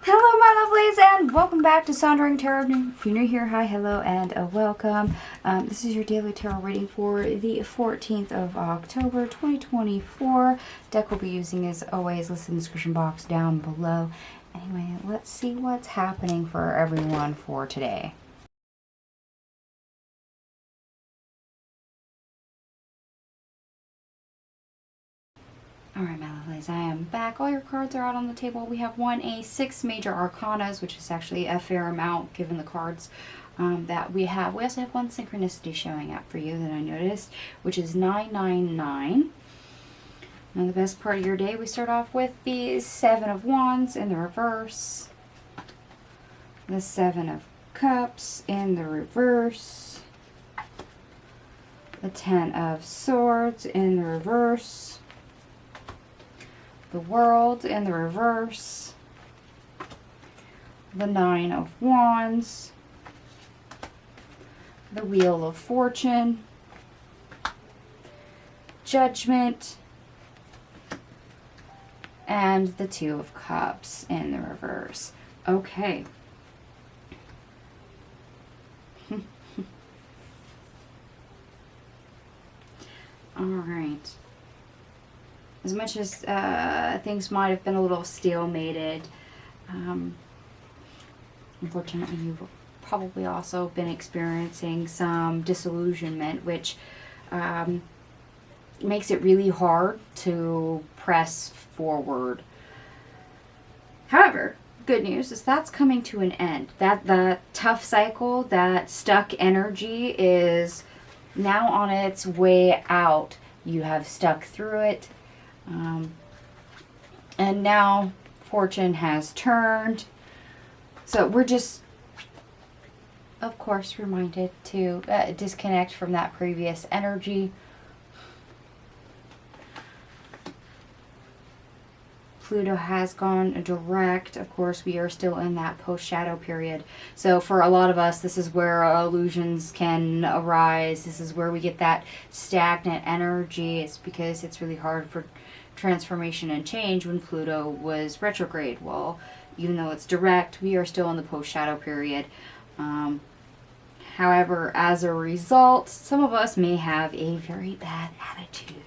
Hello, my lovelies, and welcome back to Sondering Tarot. If you're new here, hi, hello, and welcome. This is your daily tarot reading for the 14th of October, 2024. Deck we'll be using, as always, listed in the description box down below. Anyway, let's see what's happening for everyone for today. Alright, my lovelies, I am back. All your cards are out on the table. We have 6 major arcanas, which is actually a fair amount given the cards that we have. We also have 1 synchronicity showing up for you that I noticed, which is 999. Now, the best part of your day, we start off with the 7 of Wands in the reverse, the 7 of Cups in the reverse, the 10 of Swords in the reverse, the World in the reverse, the 9 of Wands, the Wheel of Fortune, Judgment, and the 2 of Cups in the reverse. Okay. All right. As much as things might have been a little stalemated, unfortunately you've probably also been experiencing some disillusionment, which makes it really hard to press forward. However, good news is that's coming to an end. That tough cycle, that stuck energy is now on its way out. You have stuck through it. And now fortune has turned. So we're just, of course, reminded to disconnect from that previous energy. Pluto has gone direct. Of course, we are still in that post-shadow period. So for a lot of us, this is where illusions can arise. This is where we get that stagnant energy. It's because it's really hard for transformation and change when Pluto was retrograde. Well, even though it's direct, we are still in the post-shadow period. However, as a result, some of us may have a very bad attitude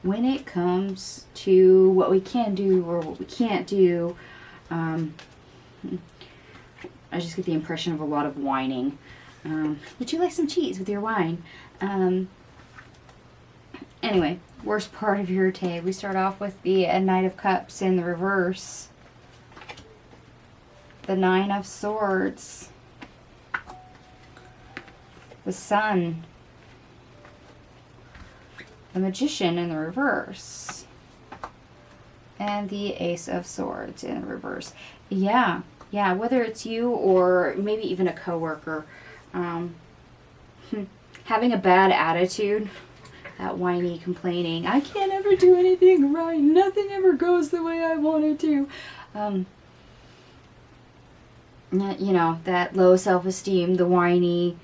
when it comes to what we can do or what we can't do. I just get the impression of a lot of whining. Would you like some cheese with your wine? Anyway, worst part of your day. We start off with the Knight of Cups in the reverse, the 9 of Swords, the Sun, the Magician in the reverse, and the Ace of Swords in the reverse. Yeah, whether it's you or maybe even a coworker, having a bad attitude, that whiny, complaining, I can't ever do anything right, nothing ever goes the way I want it to. You know, that low self-esteem, the whiny,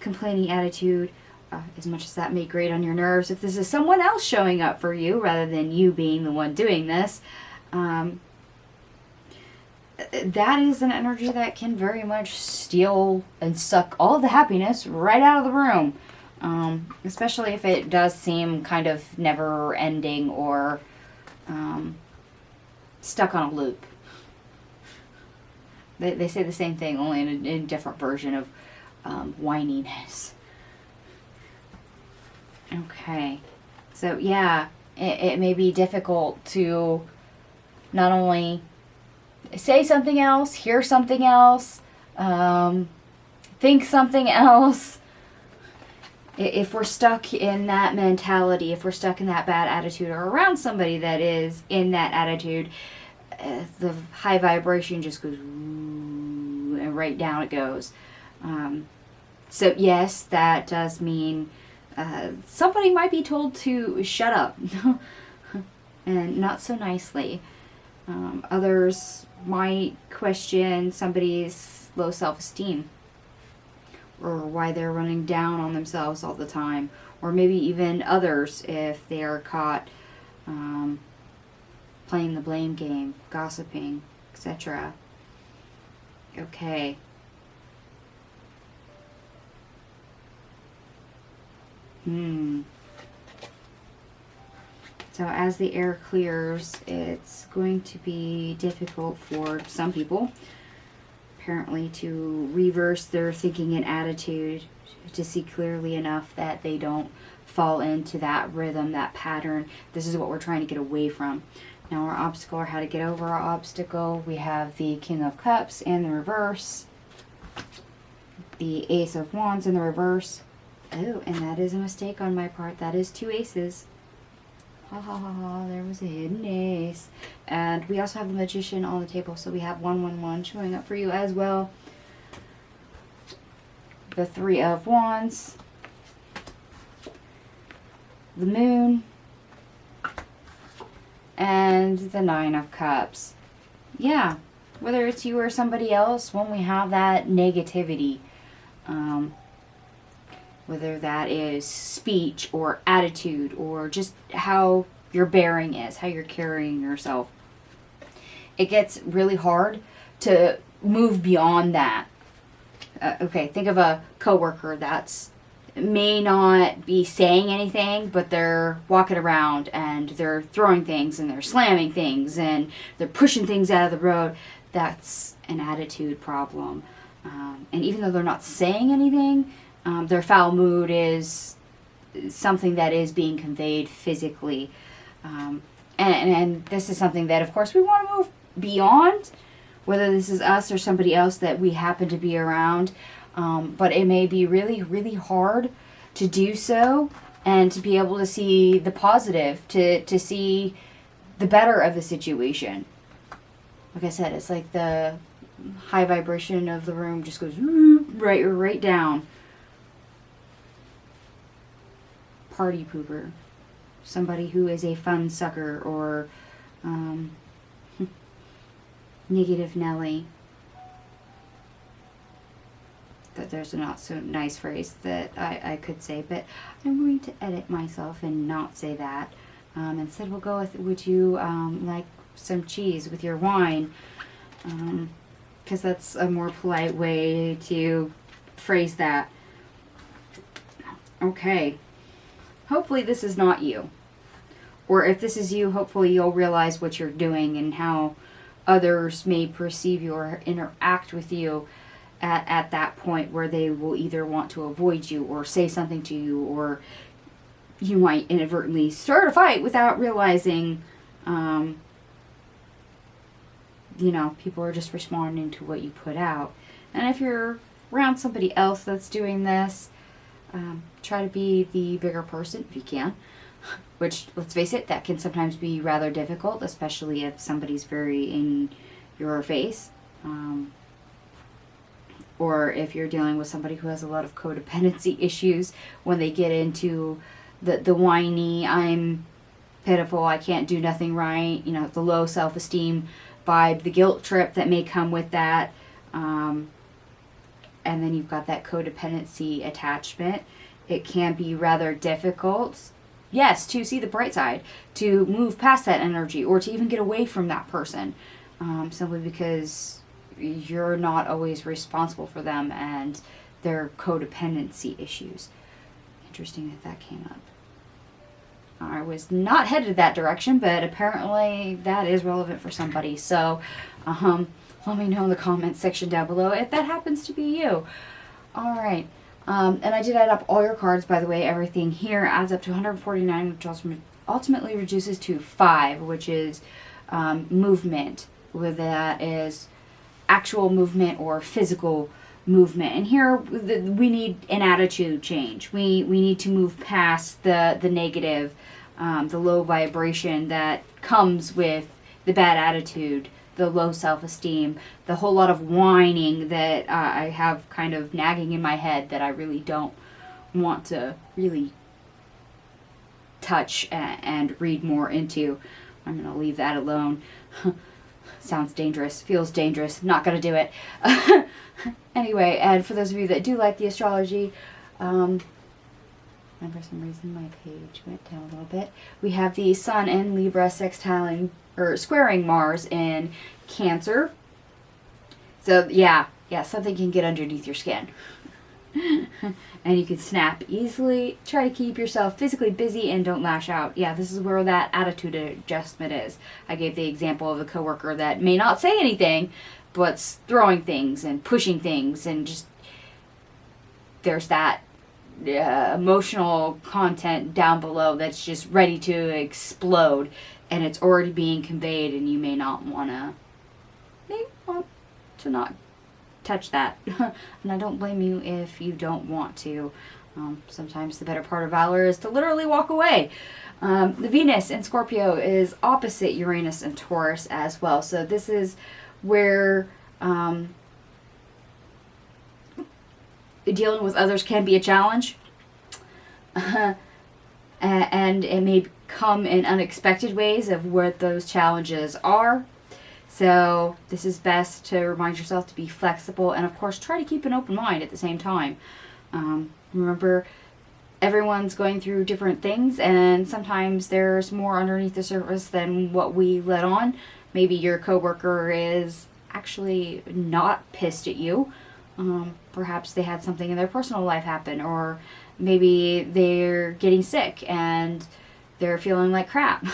complaining attitude, as much as that may grate on your nerves, if this is someone else showing up for you rather than you being the one doing this, that is an energy that can very much steal and suck all of the happiness right out of the room. Especially if it does seem kind of never ending or stuck on a loop. They say the same thing, only in a different version of whininess. Okay, so yeah, it may be difficult to not only say something else, hear something else, think something else. If we're stuck in that mentality, if we're stuck in that bad attitude or around somebody that is in that attitude, the high vibration just goes and right down it goes. So yes, that does mean somebody might be told to shut up and not so nicely. Others might question somebody's low self-esteem or why they're running down on themselves all the time, or maybe even others if they are caught playing the blame game, gossiping, etc. Okay. So as the air clears, it's going to be difficult for some people, apparently, to reverse their thinking and attitude to see clearly enough that they don't fall into that rhythm, that pattern. This is what we're trying to get away from. Now our obstacle, or how to get over our obstacle, we have the King of Cups in the reverse, the Ace of Wands in the reverse. Oh, and that is a mistake on my part. That is 2 aces. Ha ha ha ha, there was a hidden ace. And we also have the Magician on the table, so we have 111 showing up for you as well. The 3 of Wands, the Moon, and the 9 of Cups. Yeah, whether it's you or somebody else, when we have that negativity, whether that is speech or attitude or just how your bearing is, how you're carrying yourself, it gets really hard to move beyond that. Okay, think of a coworker that's may not be saying anything, but they're walking around and they're throwing things and they're slamming things and they're pushing things out of the road. That's an attitude problem. And even though they're not saying anything, their foul mood is something that is being conveyed physically. And this is something that, of course, we want to move beyond, whether this is us or somebody else that we happen to be around. But it may be really, really hard to do so and to be able to see the positive, to see the better of the situation. Like I said, it's like the high vibration of the room just goes right down. Party pooper. Somebody who is a fun sucker, or negative Nelly. That there's a not so nice phrase that I could say, but I'm going to edit myself and not say that. Instead we'll go with, would you like some cheese with your wine? Because that's a more polite way to phrase that. Okay. Hopefully this is not you. Or if this is you, hopefully you'll realize what you're doing and how others may perceive you or interact with you at that point, where they will either want to avoid you or say something to you, or you might inadvertently start a fight without realizing, people are just responding to what you put out. And if you're around somebody else that's doing this, try to be the bigger person if you can. Which, let's face it, that can sometimes be rather difficult, especially if somebody's very in your face. Or if you're dealing with somebody who has a lot of codependency issues, when they get into the whiny, I'm pitiful, I can't do nothing right, the low self-esteem vibe, the guilt trip that may come with that. And then you've got that codependency attachment. It can be rather difficult, yes, to see the bright side, to move past that energy, or to even get away from that person, simply because you're not always responsible for them and their codependency issues. Interesting that came up. I was not headed that direction, but apparently that is relevant for somebody. So, let me know in the comments section down below if that happens to be you. Alright. And I did add up all your cards, by the way. Everything here adds up to 149, which ultimately reduces to 5, which is movement. Whether that is actual movement or physical movement. And here we need an attitude change. We need to move past the negative, the low vibration that comes with the bad attitude, the low self-esteem, the whole lot of whining that I have kind of nagging in my head that I really don't want to really touch and read more into. I'm going to leave that alone. Sounds dangerous, feels dangerous, not going to do it. Anyway, and for those of you that do like the astrology, and for some reason my page went down a little bit, we have the Sun in Libra sextiling or squaring Mars in Cancer. So yeah, something can get underneath your skin. And you can snap easily. Try to keep yourself physically busy and don't lash out. Yeah, this is where that attitude adjustment is. I gave the example of a coworker that may not say anything, but's throwing things and pushing things, and just there's that emotional content down below that's just ready to explode, and it's already being conveyed, and you may want to not touch that. And I don't blame you if you don't want to. Sometimes the better part of valor is to literally walk away. The Venus in Scorpio is opposite Uranus and Taurus as well. So this is where dealing with others can be a challenge. And it may come in unexpected ways of what those challenges are. So this is best to remind yourself to be flexible, and of course try to keep an open mind at the same time. Remember, everyone's going through different things, and sometimes there's more underneath the surface than what we let on. Maybe your coworker is actually not pissed at you. Perhaps they had something in their personal life happen, or maybe they're getting sick and they're feeling like crap.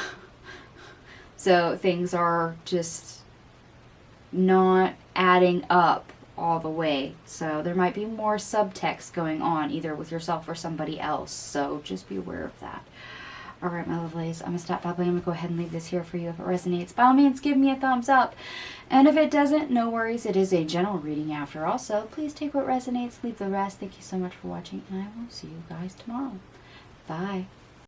So things are just not adding up all the way. So there might be more subtext going on either with yourself or somebody else. So just be aware of that. All right, my lovelies, I'm going to stop babbling. I'm going to go ahead and leave this here for you. If it resonates, by all means, give me a thumbs up. And if it doesn't, no worries. It is a general reading after all. So please take what resonates, leave the rest. Thank you so much for watching, and I will see you guys tomorrow. Bye.